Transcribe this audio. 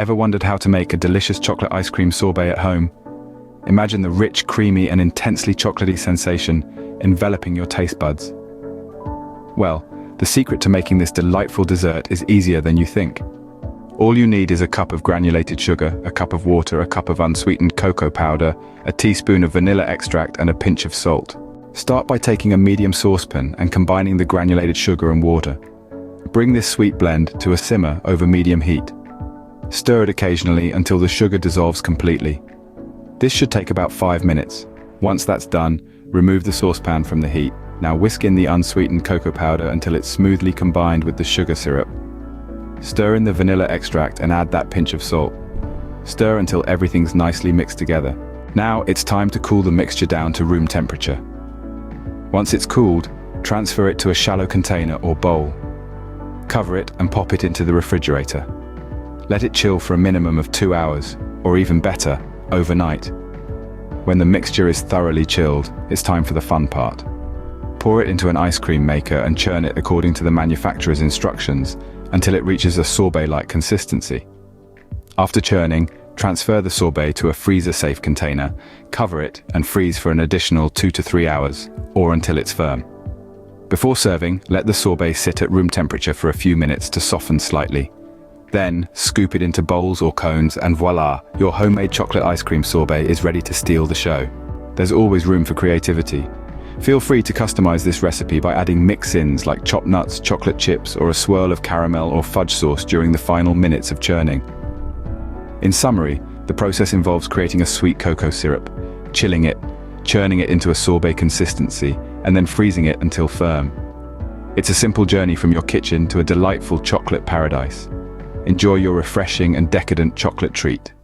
Ever wondered how to make a delicious chocolate ice cream sorbet at home? Imagine the rich, creamy, and intensely chocolatey sensation enveloping your taste buds. Well, the secret to making this delightful dessert is easier than you think. All you need is a cup of granulated sugar, a cup of water, a cup of unsweetened cocoa powder, a teaspoon of vanilla extract, and a pinch of salt. Start by taking a medium saucepan and combining the granulated sugar and water. Bring this sweet blend to a simmer over medium heat. Stir it occasionally until the sugar dissolves completely. This should take about 5 minutes. Once that's done, remove the saucepan from the heat. Now whisk in the unsweetened cocoa powder until it's smoothly combined with the sugar syrup. Stir in the vanilla extract and add that pinch of salt. Stir until everything's nicely mixed together. Now it's time to cool the mixture down to room temperature. Once it's cooled, transfer it to a shallow container or bowl. Cover it and pop it into the refrigerator. Let it chill for a minimum of 2 hours, or even better, overnight. When the mixture is thoroughly chilled, it's time for the fun part. Pour it into an ice cream maker and churn it according to the manufacturer's instructions until it reaches a sorbet-like consistency. After churning, transfer the sorbet to a freezer-safe container, cover it, and freeze for an additional 2 to 3 hours, or until it's firm. Before serving, let the sorbet sit at room temperature for a few minutes to soften slightly. Then, scoop it into bowls or cones, and voila, your homemade chocolate ice cream sorbet is ready to steal the show. There's always room for creativity. Feel free to customize this recipe by adding mix-ins like chopped nuts, chocolate chips, or a swirl of caramel or fudge sauce during the final minutes of churning. In summary, the process involves creating a sweet cocoa syrup, chilling it, churning it into a sorbet consistency, and then freezing it until firm. It's a simple journey from your kitchen to a delightful chocolate paradise. Enjoy your refreshing and decadent chocolate treat.